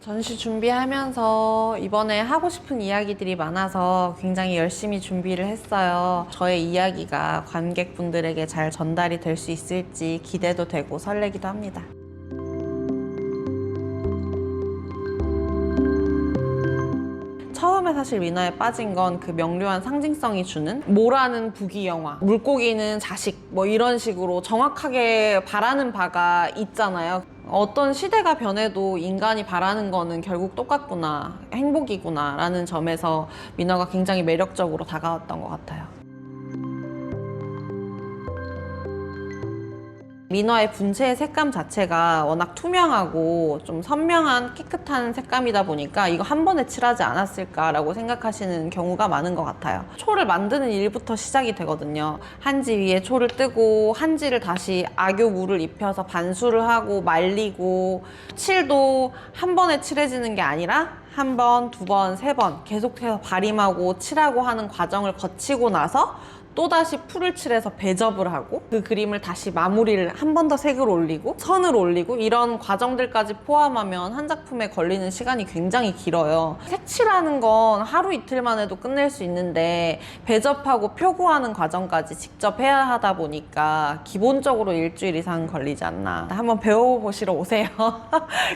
전시 준비하면서 이번에 하고 싶은 이야기들이 많아서 굉장히 열심히 준비를 했어요. 저의 이야기가 관객분들에게 잘 전달이 될 수 있을지 기대도 되고 설레기도 합니다. 처음에 사실 민화에 빠진 건 그 명료한 상징성이 주는 모라는 부귀 영화, 물고기는 자식, 뭐 이런 식으로 정확하게 바라는 바가 있잖아요. 어떤 시대가 변해도 인간이 바라는 거는 결국 똑같구나, 행복이구나 라는 점에서 민화가 굉장히 매력적으로 다가왔던 것 같아요. 민화의 분체의 색감 자체가 워낙 투명하고 좀 선명한 깨끗한 색감이다 보니까 이거 한 번에 칠하지 않았을까라고 생각하시는 경우가 많은 것 같아요. 초를 만드는 일부터 시작이 되거든요. 한지 위에 초를 뜨고 한지를 다시 악교 물을 입혀서 반수를 하고 말리고, 칠도 한 번에 칠해지는 게 아니라 한 번, 두 번, 세 번 계속해서 발림하고 칠하고 하는 과정을 거치고 나서 또다시 풀을 칠해서 배접을 하고 그 그림을 다시 마무리를 한 번 더 색을 올리고 선을 올리고, 이런 과정들까지 포함하면 한 작품에 걸리는 시간이 굉장히 길어요. 색칠하는 건 하루 이틀만 해도 끝낼 수 있는데 배접하고 표구하는 과정까지 직접 해야 하다 보니까 기본적으로 일주일 이상 걸리지 않나. 한번 배워보시러 오세요.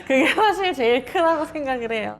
그게 사실 제일 크다고 생각을 해요.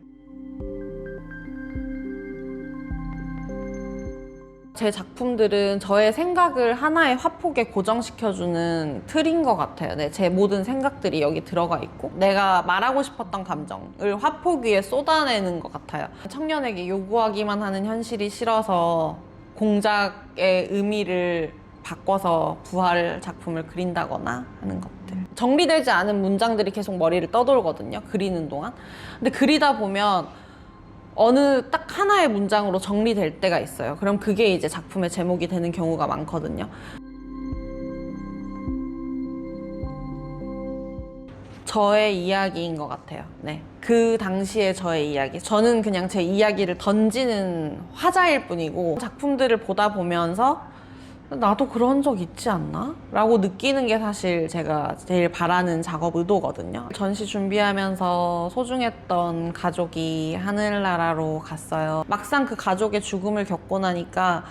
제 작품들은 저의 생각을 하나의 화폭에 고정시켜주는 틀인 것 같아요. 네, 제 모든 생각들이 여기 들어가 있고 내가 말하고 싶었던 감정을 화폭 위에 쏟아내는 것 같아요. 청년에게 요구하기만 하는 현실이 싫어서 공작의 의미를 바꿔서 부활 작품을 그린다거나 하는 것들. 정리되지 않은 문장들이 계속 머리를 떠돌거든요, 그리는 동안. 근데 그리다 보면 어느 딱 하나의 문장으로 정리될 때가 있어요. 그럼 그게 이제 작품의 제목이 되는 경우가 많거든요. 저의 이야기인 것 같아요. 네. 그 당시에 저의 이야기. 저는 그냥 제 이야기를 던지는 화자일 뿐이고, 작품들을 보다 보면서 나도 그런 적 있지 않나? 라고 느끼는 게 사실 제가 제일 바라는 작업 의도거든요. 전시 준비하면서 소중했던 가족이 하늘나라로 갔어요. 막상 그 가족의 죽음을 겪고 나니까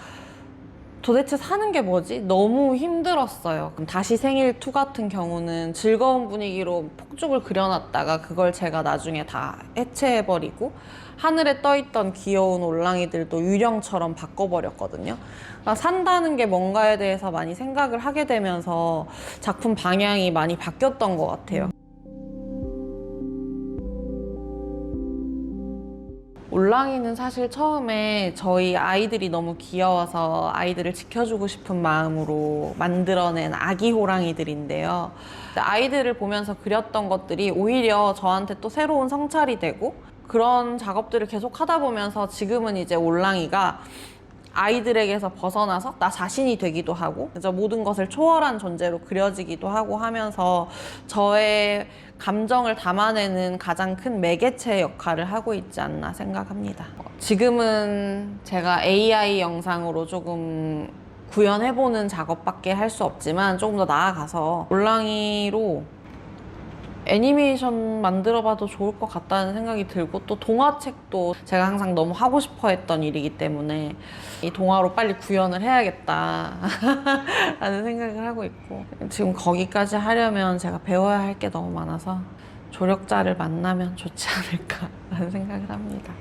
도대체 사는 게 뭐지? 너무 힘들었어요. 다시 생일 2 같은 경우는 즐거운 분위기로 폭죽을 그려놨다가 그걸 제가 나중에 다 해체해버리고 하늘에 떠있던 귀여운 올랑이들도 유령처럼 바꿔버렸거든요. 그러니까 산다는 게 뭔가에 대해서 많이 생각을 하게 되면서 작품 방향이 많이 바뀌었던 것 같아요. 올랑이는 사실 처음에 저희 아이들이 너무 귀여워서 아이들을 지켜주고 싶은 마음으로 만들어낸 아기 호랑이들인데요. 아이들을 보면서 그렸던 것들이 오히려 저한테 또 새로운 성찰이 되고, 그런 작업들을 계속 하다 보면서 지금은 이제 올랑이가 아이들에게서 벗어나서 나 자신이 되기도 하고, 그래서 모든 것을 초월한 존재로 그려지기도 하고 하면서 저의 감정을 담아내는 가장 큰 매개체 역할을 하고 있지 않나 생각합니다. 지금은 제가 AI 영상으로 조금 구현해보는 작업밖에 할 수 없지만 조금 더 나아가서 올랑이로 애니메이션 만들어봐도 좋을 것 같다는 생각이 들고, 또 동화책도 제가 항상 너무 하고 싶어 했던 일이기 때문에 이 동화로 빨리 구현을 해야겠다 라는 생각을 하고 있고, 지금 거기까지 하려면 제가 배워야 할 게 너무 많아서 조력자를 만나면 좋지 않을까 라는 생각을 합니다.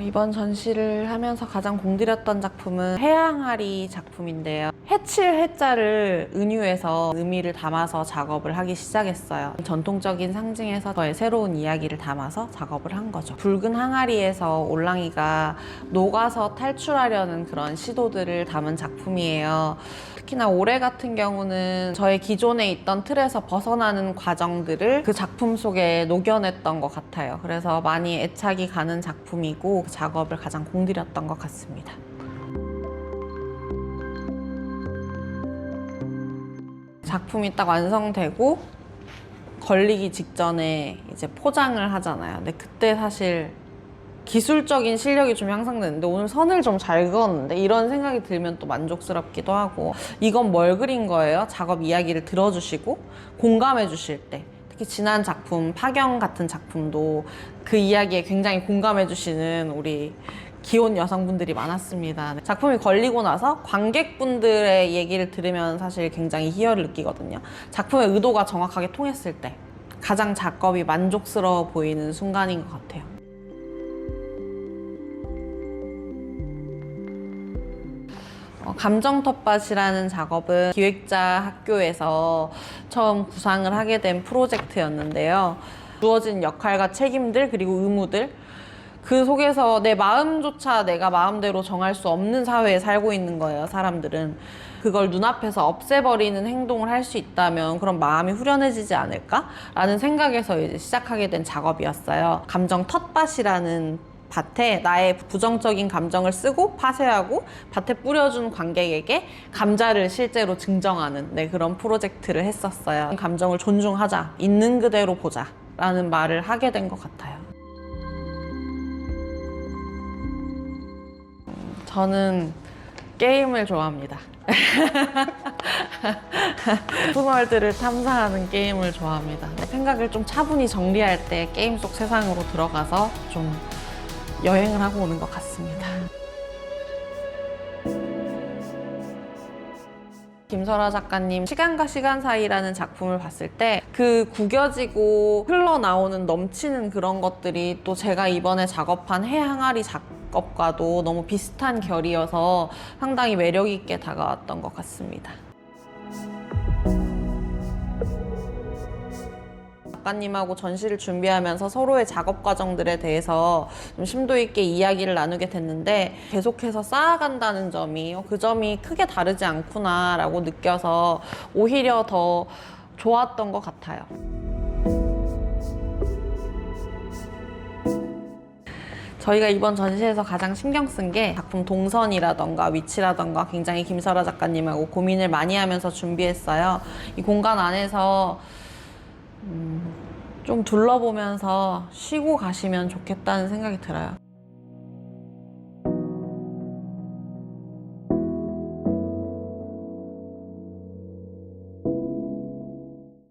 이번 전시를 하면서 가장 공들였던 작품은 해양아리 작품인데요. 해칠 해자를 은유해서 의미를 담아서 작업을 하기 시작했어요. 전통적인 상징에서 저의 새로운 이야기를 담아서 작업을 한 거죠. 붉은 항아리에서 올랑이가 녹아서 탈출하려는 그런 시도들을 담은 작품이에요. 특히나 올해 같은 경우는 저의 기존에 있던 틀에서 벗어나는 과정들을 그 작품 속에 녹여냈던 것 같아요. 그래서 많이 애착이 가는 작품이고 그 작업을 가장 공들였던 것 같습니다. 작품이 딱 완성되고 걸리기 직전에 이제 포장을 하잖아요. 근데 그때 사실 기술적인 실력이 좀 향상되는데 오늘 선을 좀 잘 그었는데 이런 생각이 들면 또 만족스럽기도 하고 이건 뭘 그린 거예요? 작업 이야기를 들어주시고 공감해 주실 때 특히 지난 작품 파경 같은 작품도 그 이야기에 굉장히 공감해 주시는 우리 귀여운 여성분들이 많았습니다. 작품이 걸리고 나서 관객분들의 얘기를 들으면 사실 굉장히 희열을 느끼거든요. 작품의 의도가 정확하게 통했을 때 가장 작업이 만족스러워 보이는 순간인 것 같아요. 감정 텃밭이라는 작업은 기획자 학교에서 처음 구상을 하게 된 프로젝트였는데요. 주어진 역할과 책임들 그리고 의무들 그 속에서 내 마음조차 내가 마음대로 정할 수 없는 사회에 살고 있는 거예요, 사람들은. 그걸 눈앞에서 없애버리는 행동을 할 수 있다면 그럼 마음이 후련해지지 않을까? 라는 생각에서 이제 시작하게 된 작업이었어요. 감정 텃밭이라는 밭에 나의 부정적인 감정을 쓰고 파쇄하고 밭에 뿌려준 관객에게 감자를 실제로 증정하는 그런 프로젝트를 했었어요. 감정을 존중하자, 있는 그대로 보자 라는 말을 하게 된 것 같아요. 저는 게임을 좋아합니다. 오픈월드를 탐사하는 게임을 좋아합니다. 생각을 좀 차분히 정리할 때 게임 속 세상으로 들어가서 좀 여행을 하고 오는 것 같습니다. 김설아 작가님 시간과 시간 사이라는 작품을 봤을 때 그 구겨지고 흘러나오는 넘치는 그런 것들이 또 제가 이번에 작업한 해 항아리 작업과도 너무 비슷한 결이어서 상당히 매력 있게 다가왔던 것 같습니다. 작가님하고 전시를 준비하면서 서로의 작업 과정들에 대해서 좀 심도 있게 이야기를 나누게 됐는데 계속해서 쌓아간다는 점이 그 점이 크게 다르지 않구나 라고 느껴서 오히려 더 좋았던 것 같아요. 저희가 이번 전시에서 가장 신경 쓴 게 작품 동선이라던가 위치라던가 굉장히 김설아 작가님하고 고민을 많이 하면서 준비했어요. 이 공간 안에서 좀 둘러보면서 쉬고 가시면 좋겠다는 생각이 들어요.